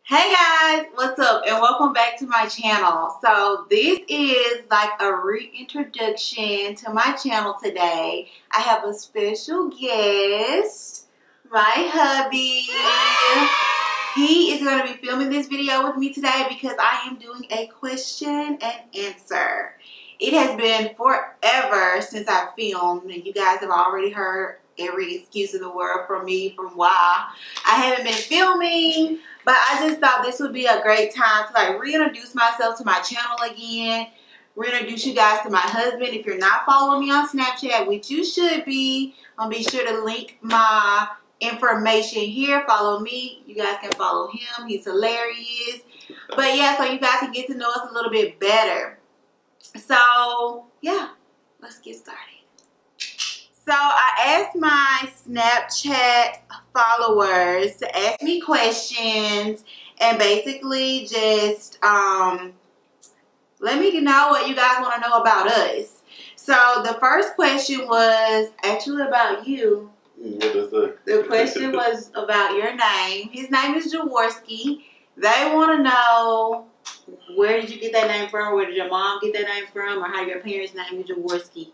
Hey guys, what's up and welcome back to my channel. So this is like a reintroduction to my channel today. I have a special guest, my hubby. He is going to be filming this video with me today because I am doing a question and answer. It has been forever since I filmed, and you guys have already heard every excuse in the world from me from why I haven't been filming. But I just thought this would be a great time to like reintroduce myself to my channel again. Reintroduce you guys to my husband. If you're not following me on Snapchat, which you should be sure to link my information here. Follow me. You guys can follow him. He's hilarious. But yeah, so you guys can get to know us a little bit better. So yeah, let's get started. So I asked my Snapchat followers to ask me questions and basically just let me know what you guys want to know about us. So the first question was actually about you. What is that? The question was about your name. His name is Jaworski. They want to know, where did you get that name from? Where did your mom get that name from? Or how your parents named you Jaworski?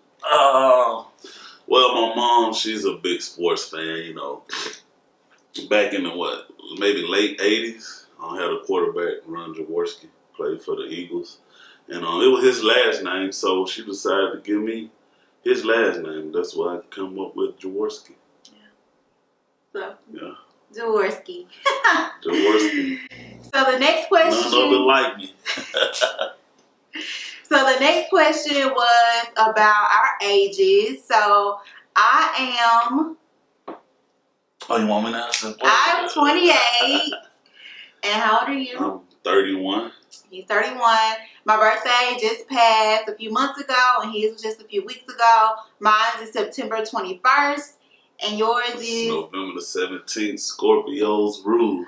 Well, my mom, she's a big sports fan, you know. Back in the, maybe late 80s, I had a quarterback, Ron Jaworski, played for the Eagles. And it was his last name, so she decided to give me his last name. That's why I come up with Jaworski. Yeah. So, yeah. Jaworski. Jaworski. So the next question. None other like me. So the next question was about our ages. So I am. Oh, you want me to answer? I'm 28. And how old are you? I'm 31. He's 31. My birthday just passed a few months ago, and his was just a few weeks ago. Mine is September 21st, and yours is November the 17th. Scorpios rule.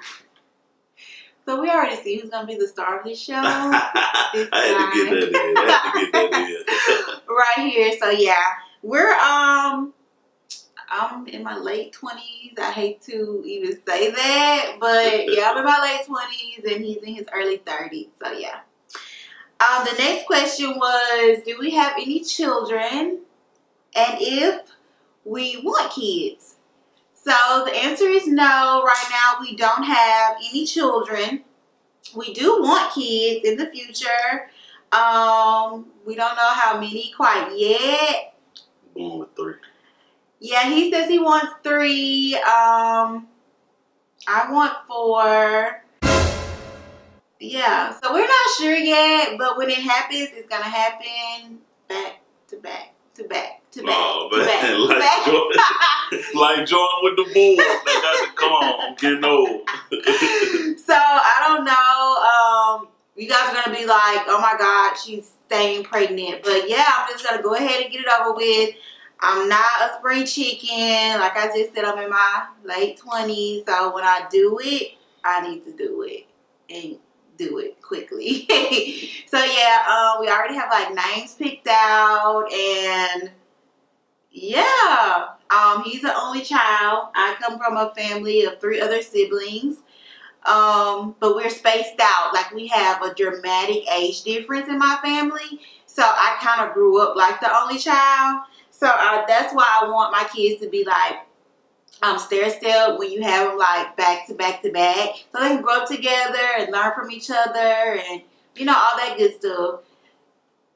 So we already see who's gonna be the star of this show. I had to get that in. Right here. So yeah, we're I'm in my late 20s. I hate to even say that, but yeah, I'm in my late 20s and he's in his early 30s. So yeah. The next question was, do we have any children? And if we want kids? So the answer is no. Right now we don't have any children. We do want kids in the future. We don't know how many quite yet. Born with 3. Yeah, he says he wants 3. I want 4. Yeah, so we're not sure yet, but when it happens, it's gonna happen back to back to back to back. Oh man, like Jordan with the Bulls. They got to come on. I'm getting old. So I don't know. You guys are gonna be like, oh my God, she's staying pregnant. But yeah, I'm just gonna go ahead and get it over with. I'm not a spring chicken. Like I just said, I'm in my late 20s. So when I do it, I need to do it and do it quickly. So yeah, we already have like names picked out, and yeah, he's the only child. I come from a family of 3 other siblings, but we're spaced out. Like we have a dramatic age difference in my family, so I kind of grew up like the only child. So that's why I want my kids to be like stair step when you have them like back to back to back, so they can grow up together and learn from each other and you know all that good stuff.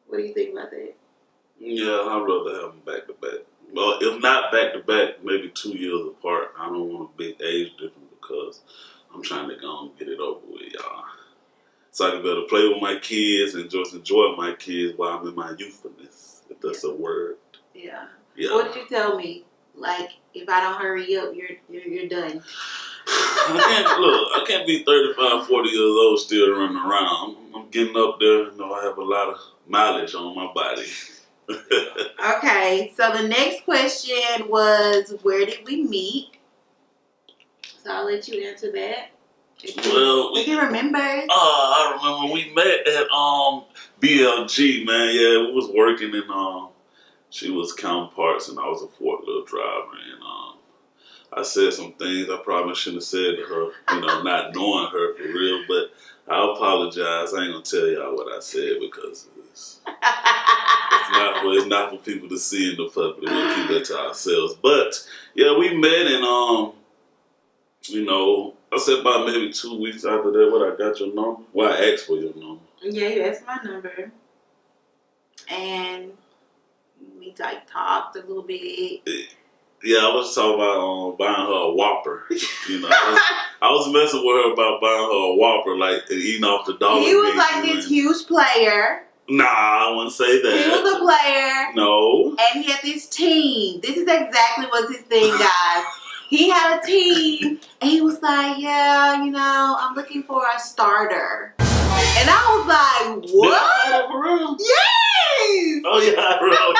What do you think about that? Yeah, I'd rather have them back to back. Well, if not back to back, maybe 2 years apart. I don't want a big age difference because I'm trying to go and get it over with, y'all. So I can be able to play with my kids and just enjoy my kids while I'm in my youthfulness, if that's a word. Yeah. Yeah. What did you tell me? Like, if I don't hurry up, you're done. I can't be 35, 40 years old still running around. I'm getting up there. You know, I have a lot of mileage on my body. Okay, so the next question was, where did we meet? So I'll let you answer that. If you remember. I remember we met at BLG, man. Yeah, we was working in she was counting parts and I was a forklift driver, and I said some things I probably shouldn't have said to her, you know, not knowing her for real. apologize. I ain't gonna tell y'all what I said because it's not for people to see in the public. We'll keep that to ourselves. But yeah, we met and you know, I said about maybe 2 weeks after that, I got your number. Well, I asked for your number. Yeah, you asked my number. And we like talked a little bit. Yeah, I was talking about buying her a Whopper. You know, I was messing with her about buying her a Whopper, like eating off the dollar. He was like this huge player. Nah, I wouldn't say that. He was a player. No. And he had this team. This is exactly what's his thing, guys. He had a team, and he was like, yeah, you know, I'm looking for a starter. And I was like, what? For real? Yes! Oh, yeah, I forgot.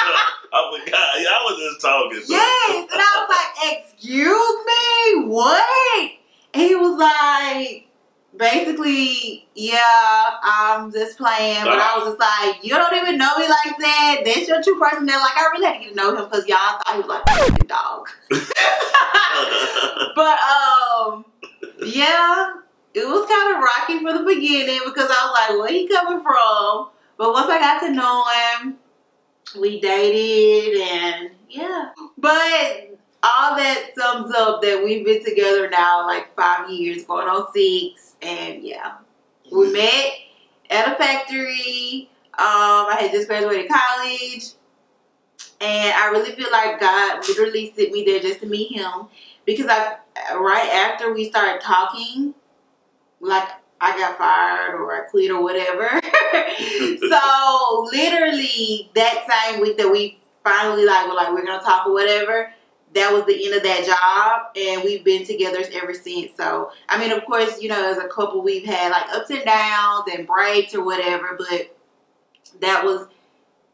Yeah, I was just talking. Yes! And I was like, excuse me? What? And he was like, basically, yeah, I'm just playing. But I was just like, you don't even know me like that. That's your true personality. Like, I really had to get to know him because y'all thought he was like a dog. But, yeah, it was kind of rocky for the beginning because I was like, where he coming from? But once I got to know him, we dated and, yeah. But all that sums up that we've been together now like 5 years, going on 6. And, yeah, we met at a factory. I had just graduated college. And I really feel like God literally sent me there just to meet him. Because right after we started talking, like I got fired or I quit or whatever. So literally that same week that we finally we're going to talk or whatever, that was the end of that job. And we've been together ever since. So, I mean, of course, you know, as a couple, we've had like ups and downs and breaks or whatever. But that was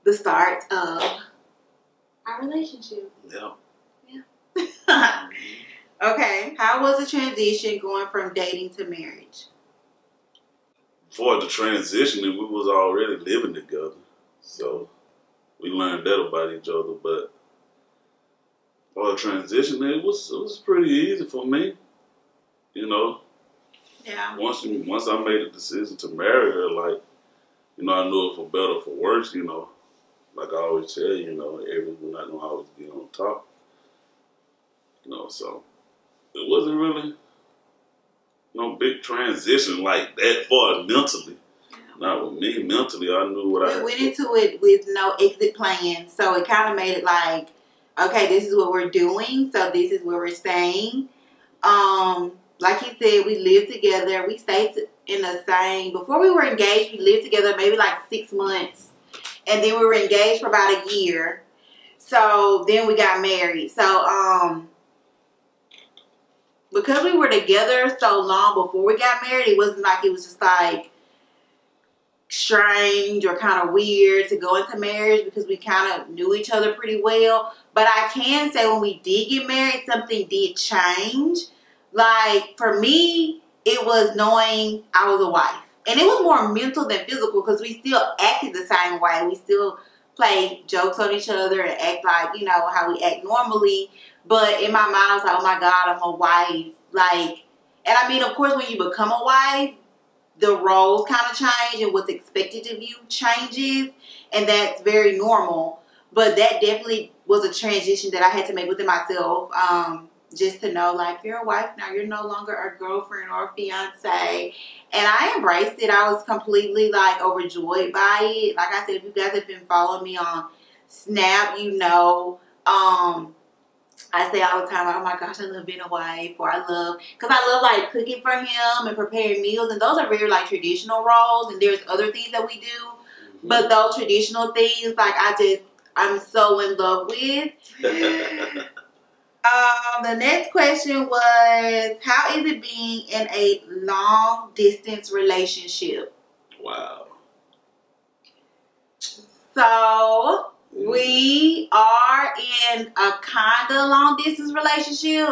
the start of our relationship. Yeah. Yeah. Okay. How was the transition going from dating to marriage? For the transition, we was already living together. So we learned that about each other. But for the transition, it was pretty easy for me. You know. Yeah. Once I made the decision to marry her, like, you know, I knew it for better or for worse, you know. Like I always tell you, you know, we're not gonna always be on top. You know, so it wasn't really no big transition like that far mentally. Yeah. Not with me mentally. I knew what I went into it with no exit plan, so it kind of made it like, okay, this is what we're doing, so this is where we're staying. Like he said, we lived together. We stayed in the same. Before we were engaged, we lived together maybe like 6 months, and then we were engaged for about a year. So then we got married. So because we were together so long before we got married, it wasn't like it was just like strange or kind of weird to go into marriage because we kind of knew each other pretty well. But I can say when we did get married, something did change. Like for me, it was knowing I was a wife. And it was more mental than physical because we still acted the same way. We still played jokes on each other and act like, you know, how we act normally. But in my mind, I was like, oh my God, I'm a wife. Like, and I mean, of course, when you become a wife, the roles kind of change and what's expected of you changes. And that's very normal. But that definitely was a transition that I had to make within myself. Just to know, like, you're a wife now. You're no longer a girlfriend or a fiance. And I embraced it. I was completely, like, overjoyed by it. Like I said, if you guys have been following me on Snap, you know, I say all the time, oh my gosh, I love being a wife, or I love, because I love like cooking for him and preparing meals, and those are very like traditional roles, and there's other things that we do, but those traditional things, like I'm so in love with. The next question was, how is it being in a long distance relationship? Wow. So we are in a kind of long distance relationship.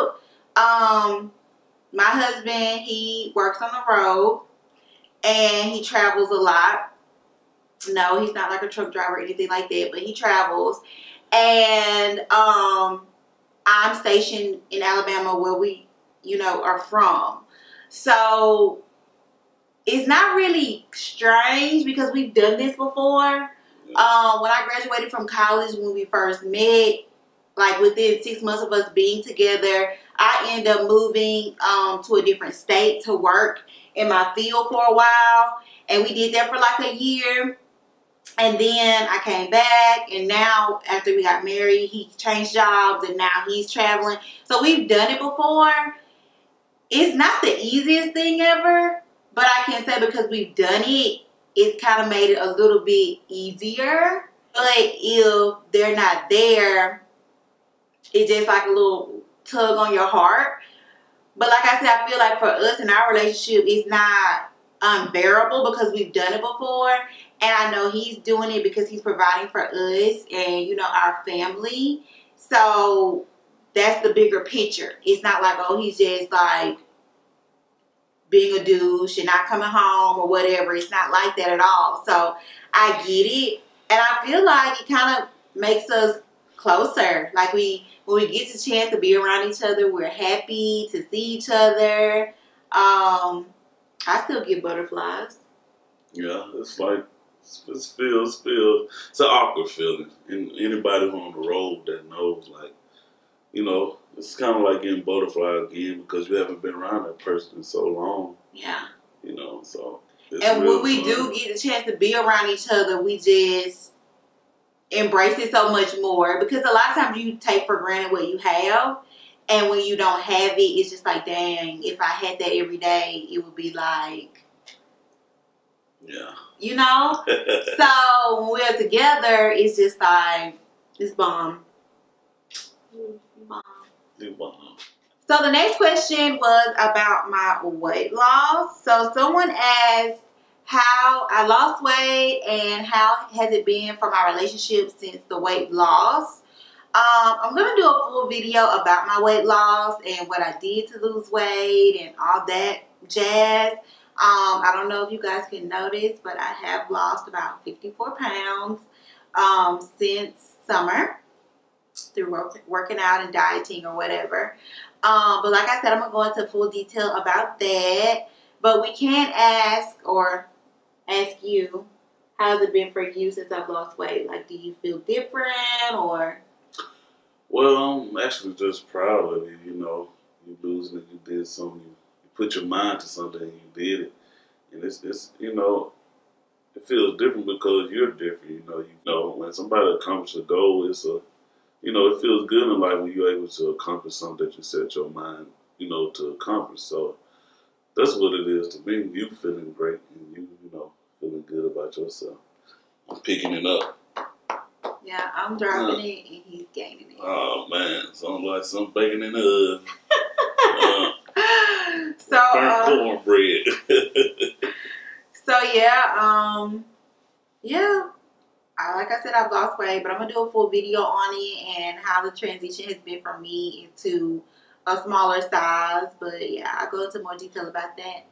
My husband, he works on the road and he travels a lot. No, he's not like a truck driver or anything like that, but he travels. And I'm stationed in Alabama where we, you know, are from. So it's not really strange because we've done this before. When I graduated from college, when we first met, like within 6 months of us being together, I ended up moving to a different state to work in my field for a while. And we did that for like a year. And then I came back, and now after we got married, he changed jobs, and now he's traveling. So we've done it before. It's not the easiest thing ever, but I can say because we've done it, it's kind of made it a little bit easier. But if they're not there, it's just like a little tug on your heart. But like I said, I feel like for us in our relationship, it's not unbearable because we've done it before. And I know he's doing it because he's providing for us and, you know, our family. So that's the bigger picture. It's not like, oh, he's just like being a douche and not coming home or whatever. It's not like that at all. So I get it. And I feel like it kind of makes us closer. Like when we get the chance to be around each other, we're happy to see each other. I still get butterflies. Yeah, it's like, it feels, it's an awkward feeling. And anybody who's on the road that knows, like, you know, it's kind of like getting butterflies again because you haven't been around that person in so long. Yeah. You know, so. And when we do get the chance to be around each other, we just embrace it so much more because a lot of times you take for granted what you have. And when you don't have it, it's just like, dang, if I had that every day, it would be like, yeah. You know? So when we're together, it's just like, it's bomb. So the next question was about my weight loss. So someone asked how I lost weight and how has it been for my relationship since the weight loss. I'm going to do a full video about my weight loss and what I did to lose weight and all that jazz. I don't know if you guys can notice, but I have lost about 54 pounds since summer through working out and dieting or whatever. But like I said, I'm going to go into full detail about that. But we can ask you, how's it been for you since I've lost weight? Like, do you feel different or? Well, I'm actually just proud of you. You know, you losing it, you did something. You put your mind to something and you did it. And it's you know, it feels different because you're different. You know, when somebody accomplishes a goal, it's a, you know, it feels good in life when you're able to accomplish something that you set your mind, you know, to accomplish. So that's what it is to me. You feeling great and you know, feeling good about yourself. I'm picking it up. Yeah, I'm dropping it and he's gaining it. Oh man, sounds like some bacon in the oven. So cornbread. So yeah, yeah. Like I said, I've lost weight, but I'm gonna do a full video on it and how the transition has been for me into a smaller size. But yeah, I'll go into more detail about that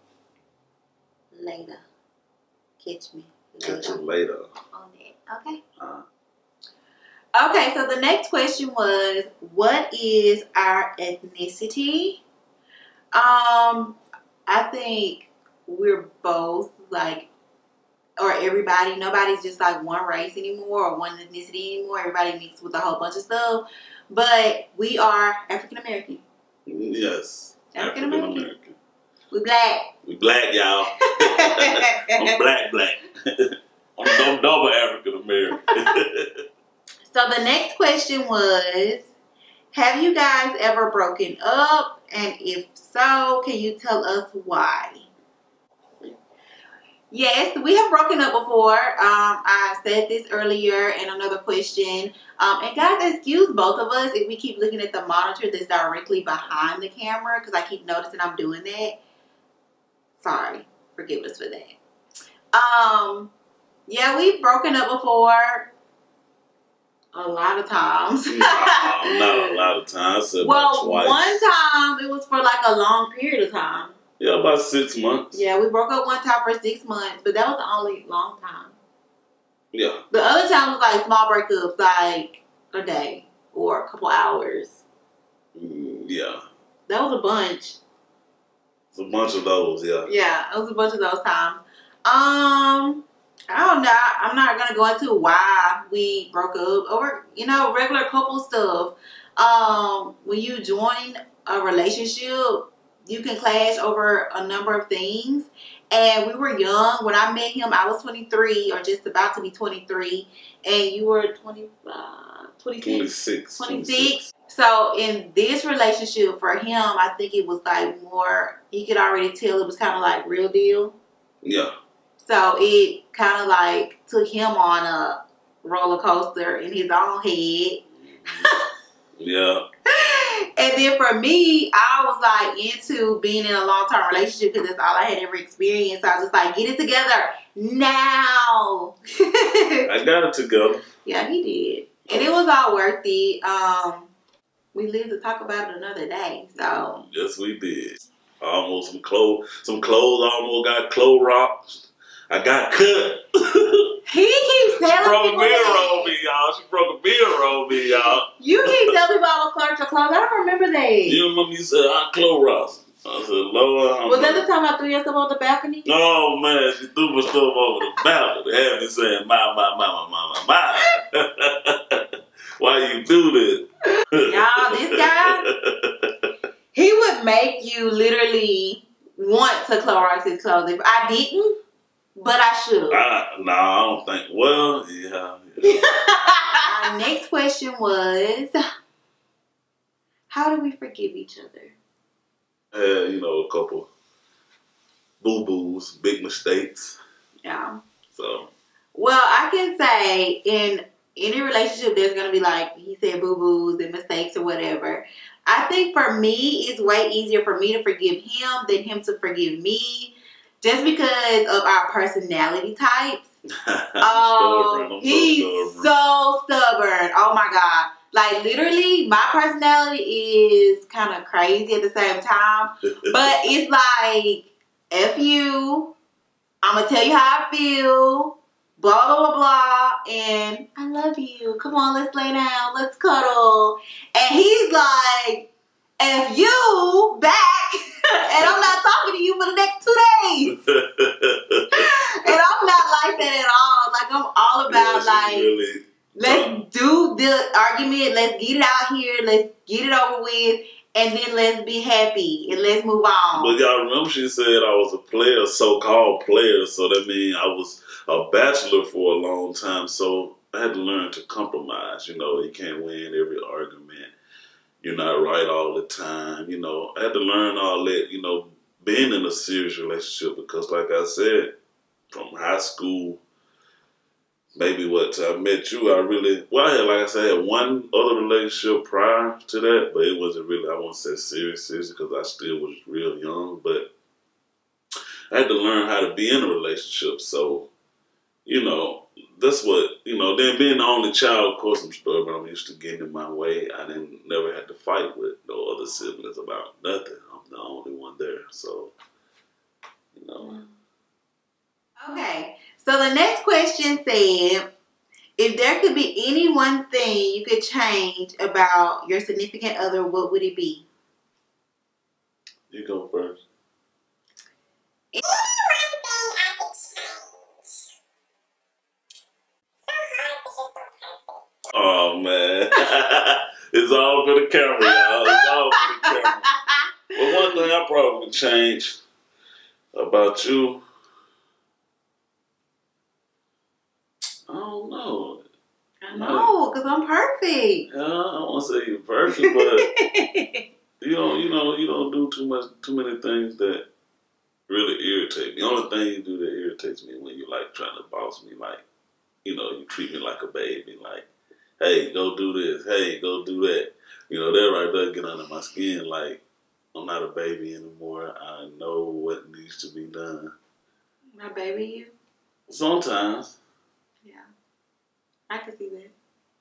later. Catch me later. Catch you later. On that, okay? Okay, so the next question was, what is our ethnicity? I think we're both like, or everybody, nobody's just like one race anymore or one ethnicity anymore. Everybody mixed with a whole bunch of stuff. But we are African American. Yes. African American. We black. We black, y'all. I'm black. I'm double African American. So the next question was, have you guys ever broken up? And if so, can you tell us why? Yes, we have broken up before. I said this earlier in another question. And guys, excuse both of us if we keep looking at the monitor that's directly behind the camera because I keep noticing I'm doing that. Sorry. Forgive us for that. Yeah, we've broken up before. A lot of times. No, not a lot of times. Well, one time it was for like a long period of time. Yeah, about 6 months. Yeah, we broke up one time for 6 months, but that was the only long time. Yeah. The other time was like small breakups, like a day or a couple hours. Yeah. That was a bunch. It's a bunch of those, yeah. Yeah, it was a bunch of those times. I don't know. I'm not gonna go into why we broke up over, regular couple stuff. When you join a relationship, you can clash over a number of things. And we were young. When I met him, I was 23 or just about to be 23. And you were 26. So in this relationship for him, I think it was like more, he could already tell it was kind of like real deal. Yeah. So it kind of like took him on a roller coaster in his own head. Yeah. And then for me, I was like into being in a long-term relationship because that's all I had ever experienced. So I was just like, get it together now. I got it together. Yeah, he did. And it was all worth it. We lived to talk about it another day. So yes, we did. Almost some clothes almost got clothes rocked. I got cut. He keeps telling She broke a people mirror that. on me, y'all. She broke a mirror on me, y'all. You keep telling people I was clerk your clothes. I don't remember that. You remember you said I clothes rocked. I said, Lord. Was that the time I threw your stuff on the balcony? Oh man, she threw my stuff over the balcony. Had me saying, my. Why you do this? Y'all, this guy, he would make you literally want to Clorox his clothes. If I didn't, but I should. No, I don't think. Well, yeah. Our next question was, how do we forgive each other? A couple boo-boos, big mistakes. Yeah. So. Well, I can say in any relationship, there's going to be like, he said boo-boos and mistakes or whatever. I think for me, it's way easier for me to forgive him than him to forgive me. Just because of our personality types. He's so stubborn. Oh my God. Like literally, my personality is kind of crazy at the same time. But it's like, F you, I'm going to tell you how I feel. Blah, blah, blah, blah. And I love you. Come on, let's lay down. Let's cuddle. And he's like, F you back. And I'm not talking to you for the next 2 days. And I'm not like that at all. Like, I'm all about, let's do the argument. Let's get it out here. Let's get it over with. And then let's be happy. And let's move on. But y'all remember she said I was a player, so-called player. So that means I was a bachelor for a long time. So I had to learn to compromise. You can't win every argument. You're not right all the time. I had to learn all that, being in a serious relationship because like I said, from high school, maybe I met you, I had one other relationship prior to that, but it wasn't really, I won't say serious because I still was real young, but I had to learn how to be in a relationship. So, that's what, then being the only child, of course I'm stubborn. I'm used to getting in my way. I never had to fight with no other siblings about nothing. I'm the only one there. So, Okay. So the next question said, if there could be any one thing you could change about your significant other, what would it be? You go first. Oh man, it's all for the camera, y'all. It's all for the camera. But one thing I probably would change about you, I don't know. I know, because I'm perfect. Yeah, I don't want to say you're perfect, but you don't do too many things that really irritate me. The only thing you do that irritates me is when you like trying to boss me, like, you treat me like a baby, like, hey, go do this. Hey, go do that. That right there get under my skin. Like, I'm not a baby anymore. I know what needs to be done. My baby, you? Sometimes. Yeah. I can see that.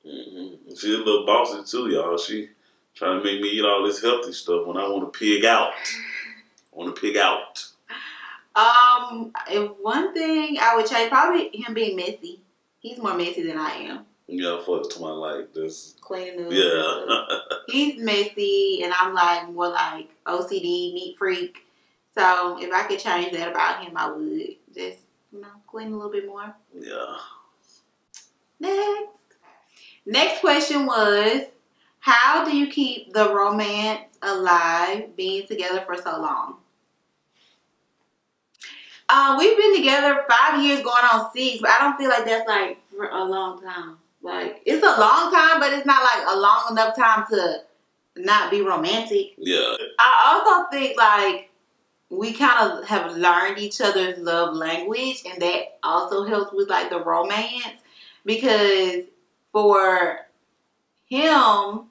Mm-hmm. She's a little bossy too, y'all. She trying to make me eat all this healthy stuff when I want to pig out. If one thing I would change, probably him being messy. He's more messy than I am. Yeah, for to my like this. Cleaning up. Yeah. He's messy, and I'm like more like OCD, neat freak. So So if I could change that about him, I would. Just, clean a little bit more. Yeah. Next question was, how do you keep the romance alive being together for so long? We've been together 5 years going on 6, but I don't feel like that's like for a long time. Like, it's a long time, but it's not like a long enough time to not be romantic. Yeah. I also think like we kind of have learned each other's love language, and that also helps with like the romance, because for him,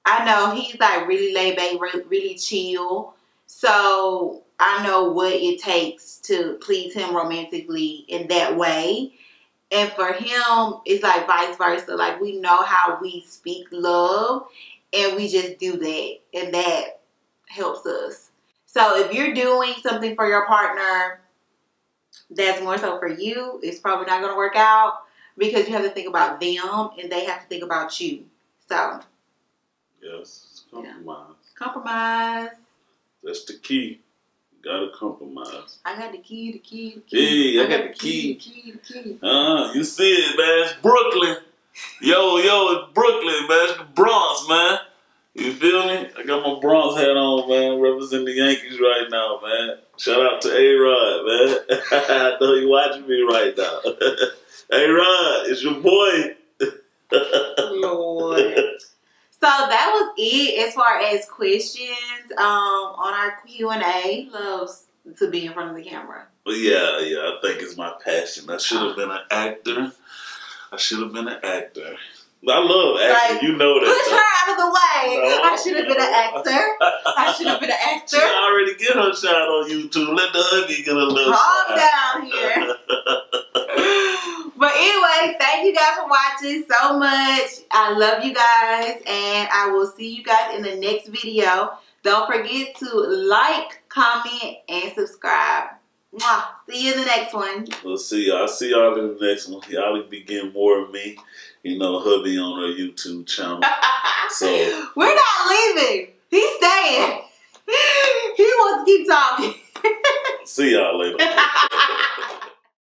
I know he's like really laid back, really chill. So I know what it takes to please him romantically in that way. And for him, it's like vice versa. Like, we know how we speak love, and we just do that. And that helps us. So if you're doing something for your partner that's more so for you, it's probably not going to work out, because you have to think about them and they have to think about you. So, yes, compromise. Yeah. Compromise. That's the key. You gotta compromise. I got the key. Hey, I got the key. You see it, man. It's Brooklyn. Yo, it's Brooklyn, man. It's the Bronx, man. You feel me? I got my Bronx hat on, man. Representing the Yankees right now, man. Shout out to A-Rod, man. I know you watching me right now. A-Rod, it's your boy. Lord. So that was it as far as questions on our Q&A. Loves to be in front of the camera. Well, yeah, I think it's my passion. I should have been an actor. I love acting, like, you know that. Push her out of the way. No, I should have been an actor. She already get her shot on YouTube. Let the hubby get a little Calm down here. But anyway, thank you guys for watching so much. I love you guys, and I will see you guys in the next video. Don't forget to like, comment, and subscribe. Mwah. See you in the next one. We'll see y'all. I'll see y'all in the next one. Y'all be getting more of me. Hubby on her YouTube channel. So we're not